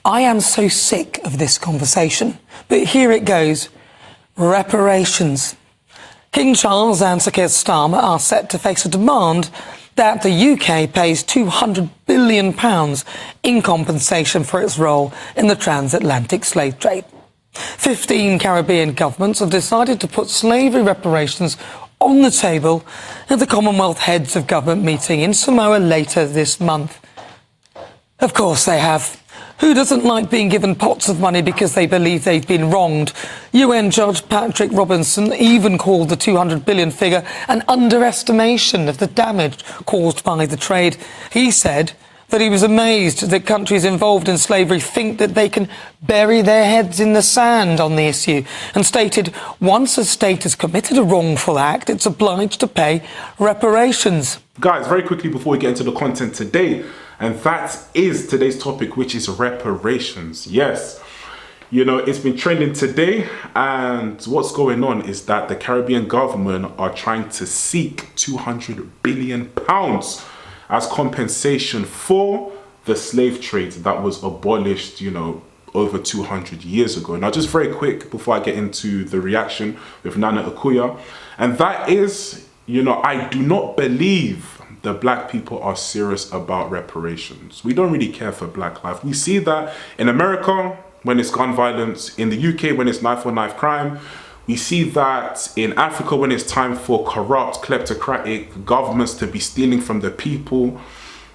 I am so sick of this conversation, but here it goes. Reparations. King Charles and Sir Keir Starmer are set to face a demand that the UK pays £200 billion in compensation for its role in the transatlantic slave trade. 15 Caribbean governments have decided to put slavery reparations on the table at the Commonwealth Heads of Government meeting in Samoa later this month. Of course they have. Who doesn't like being given pots of money because they believe they've been wronged? UN Judge Patrick Robinson even called the 200 billion figure an underestimation of the damage caused by the trade. He said that he was amazed that countries involved in slavery think that they can bury their heads in the sand on the issue, and stated once a state has committed a wrongful act, it's obliged to pay reparations. Guys, very quickly before we get into the content today, and that is today's topic, which is reparations. Yes, you know, it's been trending today, and what's going on is that the Caribbean government are trying to seek £200 billion as compensation for the slave trade that was abolished, you know, over 200 years ago. Now, just very quick before I get into the reaction with Nana Akuya, and that is, you know, I do not believe the black people are serious about reparations. We don't really care for black life. We see that in America when it's gun violence, in the UK when it's knife-on-knife crime. We see that in Africa when it's time for corrupt, kleptocratic governments to be stealing from the people.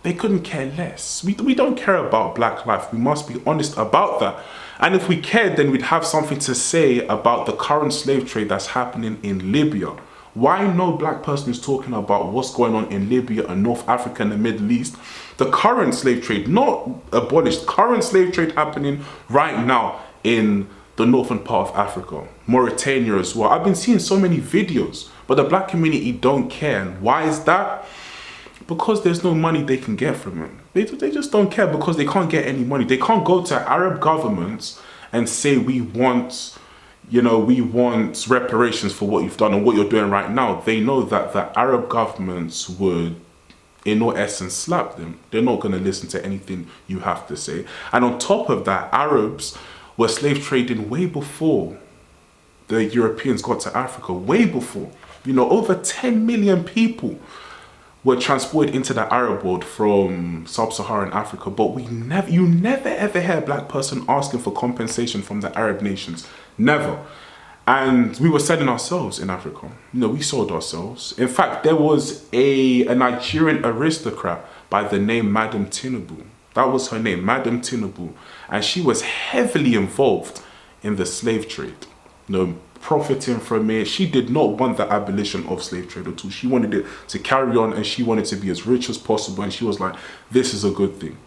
They couldn't care less. We don't care about black life. We must be honest about that. And if we cared, then we'd have something to say about the current slave trade that's happening in Libya. Why no black person is talking about what's going on in Libya and North Africa and the Middle East? The current slave trade, not abolished, current slave trade happening right now in the northern part of Africa, Mauritania as well. I've been seeing so many videos, but the black community don't care. And why is that? Because there's no money they can get from it. They just don't care because they can't get any money. They can't go to Arab governments and say, we want, you know, we want reparations for what you've done and what you're doing right now. They know that the Arab governments would, in all essence, slap them. They're not going to listen to anything you have to say. And on top of that, Arabs were slave trading way before the Europeans got to Africa, way before. You know, over 10 million people were transported into the Arab world from sub-Saharan Africa, but you never ever hear a black person asking for compensation from the Arab nations. Never. And we were selling ourselves in Africa. You know, we sold ourselves. In fact, there was a Nigerian aristocrat by the name Madam Tinubu. That was her name, Madam Tinubu. And she was heavily involved in the slave trade. You know, profiting from it. She did not want the abolition of slave trade at all. She wanted it to carry on and she wanted to be as rich as possible. And she was like, this is a good thing.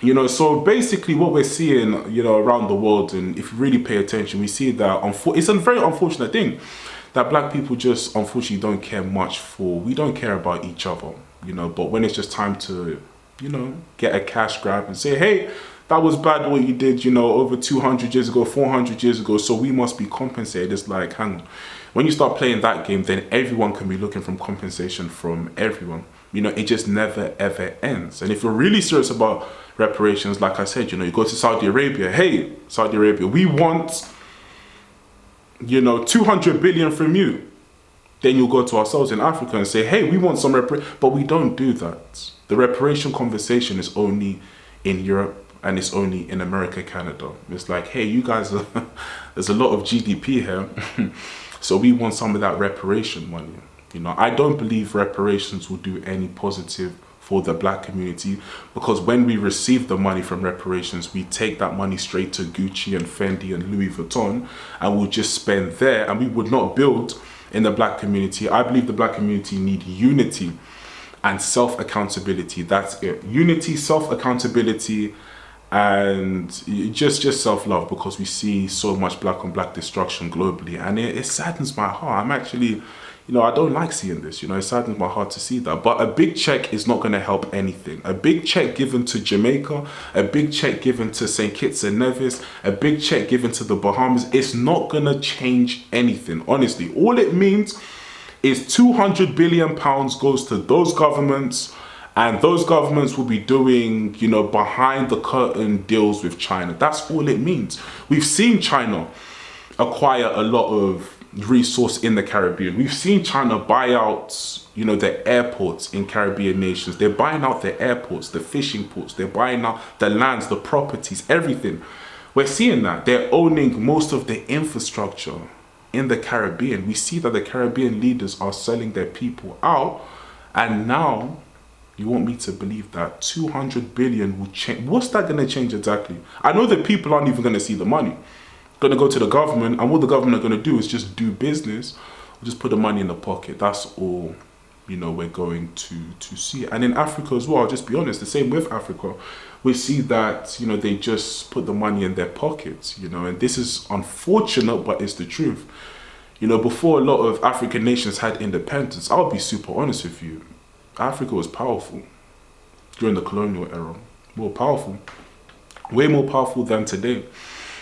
You know, so basically what we're seeing, you know, around the world, and if you really pay attention, we see that it's a very unfortunate thing that black people just unfortunately don't care much for. We don't care about each other, you know, but when it's just time to, you know, get a cash grab and say, hey, that was bad what you did, you know, over 200 years ago, 400 years ago, so we must be compensated. It's like, hang on. When you start playing that game, then everyone can be looking for compensation from everyone. You know, it just never, ever ends. And if you're really serious about reparations, like I said, you know, you go to Saudi Arabia. Hey, Saudi Arabia, we want, you know, 200 billion from you. Then you'll go to ourselves in Africa and say, hey, we want some reparations. But we don't do that. The reparation conversation is only in Europe. And it's only in America, Canada. It's like, hey, you guys, there's a lot of GDP here. So we want some of that reparation money. You know, I don't believe reparations will do any positive for the black community, because when we receive the money from reparations, we take that money straight to Gucci and Fendi and Louis Vuitton, and we'll just spend there, and we would not build in the black community. I believe the black community need unity and self-accountability. That's it. Unity, self-accountability, and just self-love, because we see so much black on black destruction globally, and it saddens my heart. I'm actually, you know, I don't like seeing this, you know, it saddens my heart to see that. But a big check is not going to help anything. A big check given to Jamaica, a big check given to St. Kitts and Nevis, a big check given to the Bahamas, it's not going to change anything. Honestly, all it means is 200 billion pounds goes to those governments, And those governments will be doing, you know, behind the curtain deals with China. That's all it means. We've seen China acquire a lot of resource in the Caribbean. We've seen China buy out, you know, the airports in Caribbean nations. They're buying out the airports, the fishing ports. They're buying out the lands, the properties, everything. We're seeing that. They're owning most of the infrastructure in the Caribbean. We see that the Caribbean leaders are selling their people out. And now you want me to believe that 200 billion will change. What's that going to change exactly? I know that people aren't even going to see the money. Going to go to the government, and what the government are going to do is just do business, or just put the money in the pocket. That's all, you know, we're going to see. And in Africa as well, I'll just be honest, the same with Africa. We see that, you know, they just put the money in their pockets, you know, and this is unfortunate, but it's the truth. You know, before a lot of African nations had independence, I'll be super honest with you, Africa was powerful during the colonial era. More powerful, way more powerful than today.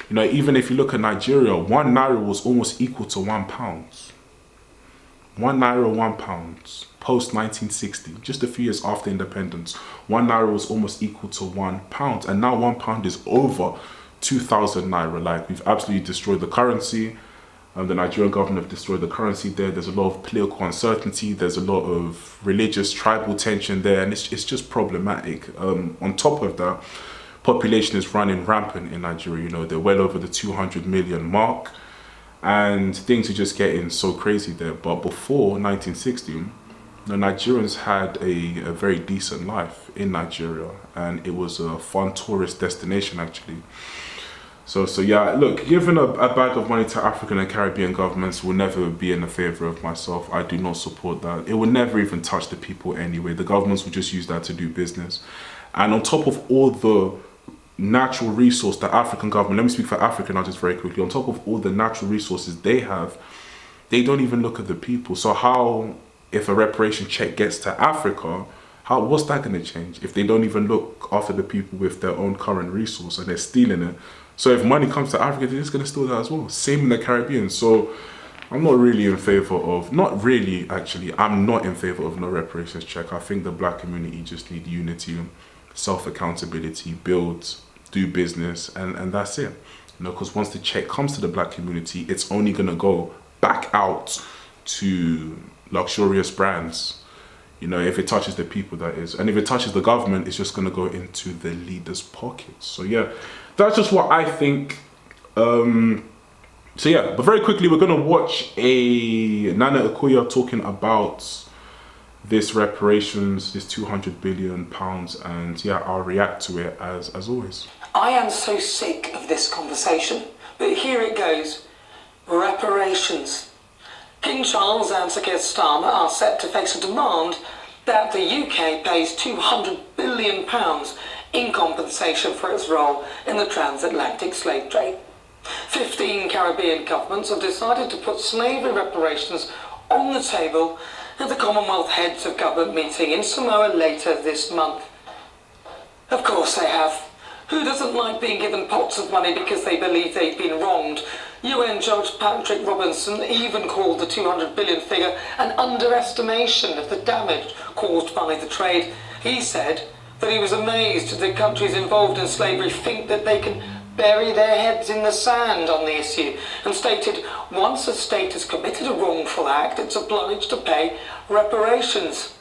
You know, even if you look at Nigeria, 1 naira was almost equal to £1. 1 naira, £1. Post 1960, just a few years after independence, 1 naira was almost equal to £1. And now £1 is over 2,000 naira. Like, we've absolutely destroyed the currency. The Nigerian government have destroyed the currency there. There's a lot of political uncertainty. There's a lot of religious, tribal tension there. And it's just problematic. On top of that, population is running rampant in Nigeria. You know, they're well over the 200 million mark, and things are just getting so crazy there. But before 1960, the Nigerians had a very decent life in Nigeria, and it was a fun tourist destination actually. So yeah, look, giving a bag of money to African and Caribbean governments will never be in the favor of myself. I do not support that. It will never even touch the people anyway. The governments will just use that to do business. And on top of all the natural resource that African government, let me speak for Africa now just very quickly, on top of all the natural resources they have, they don't even look at the people. So how, if a reparation check gets to Africa, what's that going to change if they don't even look after the people with their own current resource and they're stealing it? So if money comes to Africa, they're just going to steal that as well. Same in the Caribbean. So I'm not really in favor of, not really actually, I'm not in favor of no reparations check. I think the black community just need unity, self-accountability, build, do business, and that's it. You know, because once the check comes to the black community, it's only going to go back out to luxurious brands. You know, if it touches the people, that is. And if it touches the government, it's just going to go into the leaders' pockets. So yeah, that's just what I think. So yeah, but very quickly, we're going to watch a Nana Akuya talking about this reparations, this 200 billion pounds, and yeah, I'll react to it as always. I am so sick of this conversation, but here it goes. Reparations. King Charles and Sir Keir Starmer are set to face a demand that the UK pays £200 billion in compensation for its role in the transatlantic slave trade. 15 Caribbean governments have decided to put slavery reparations on the table at the Commonwealth Heads of Government meeting in Samoa later this month. Of course they have. Who doesn't like being given pots of money because they believe they've been wronged? UN Judge Patrick Robinson even called the 200 billion figure an underestimation of the damage caused by the trade. He said that he was amazed that countries involved in slavery think that they can bury their heads in the sand on the issue, and stated once a state has committed a wrongful act, it's obliged to pay reparations.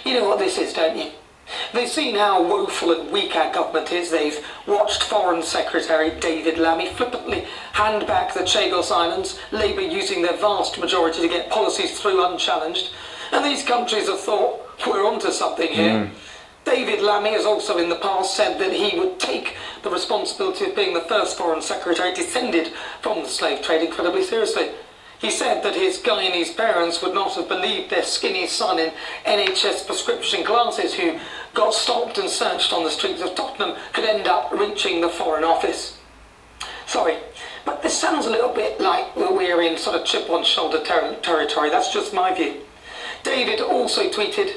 You know what this is, don't you? They've seen how woeful and weak our government is. They've watched Foreign Secretary David Lammy flippantly hand back the Chagos Islands, Labour using their vast majority to get policies through unchallenged. And these countries have thought, we're onto something here. David Lammy has also in the past said that he would take the responsibility of being the first Foreign Secretary descended from the slave trade incredibly seriously. He said that his Guyanese parents would not have believed their skinny son in NHS prescription glasses who got stopped and searched on the streets of Tottenham could end up reaching the Foreign Office. Sorry, but this sounds a little bit like we're in sort of chip on shoulder territory. That's just my view. David also tweeted,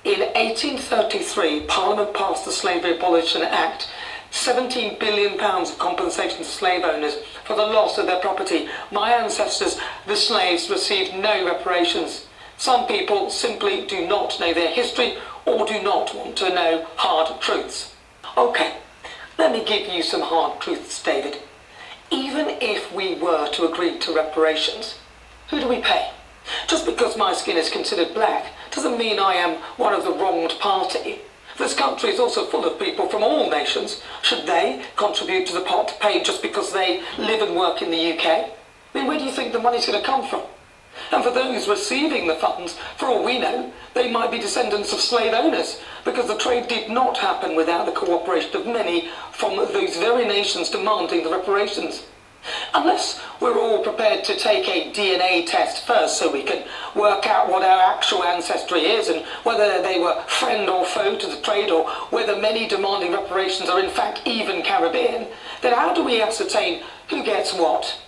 in 1833, Parliament passed the Slavery Abolition Act, £17 billion of compensation to slave owners for the loss of their property. My ancestors, the slaves, received no reparations. Some people simply do not know their history or do not want to know hard truths? Okay, let me give you some hard truths, David. Even if we were to agree to reparations, who do we pay? Just because my skin is considered black doesn't mean I am one of the wronged party. This country is also full of people from all nations. Should they contribute to the pot paid just because they live and work in the UK? I mean, where do you think the money's going to come from? And for those receiving the funds, for all we know, they might be descendants of slave owners, because the trade did not happen without the cooperation of many from those very nations demanding the reparations. Unless we're all prepared to take a DNA test first so we can work out what our actual ancestry is and whether they were friend or foe to the trade, or whether many demanding reparations are in fact even Caribbean, then how do we ascertain who gets what?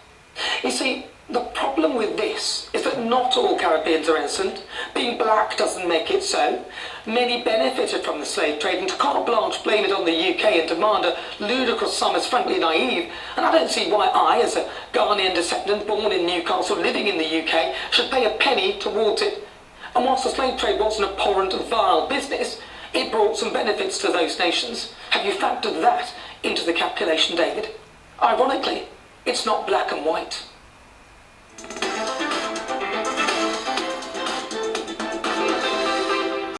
You see, the problem with this is that not all Caribbeans are innocent. Being black doesn't make it so. Many benefited from the slave trade, and to carte blanche blame it on the UK and demand a ludicrous sum is frankly naive. And I don't see why I, as a Ghanaian descendant born in Newcastle living in the UK, should pay a penny towards it. And whilst the slave trade was an abhorrent and vile business, it brought some benefits to those nations. Have you factored that into the calculation, David? Ironically, it's not black and white.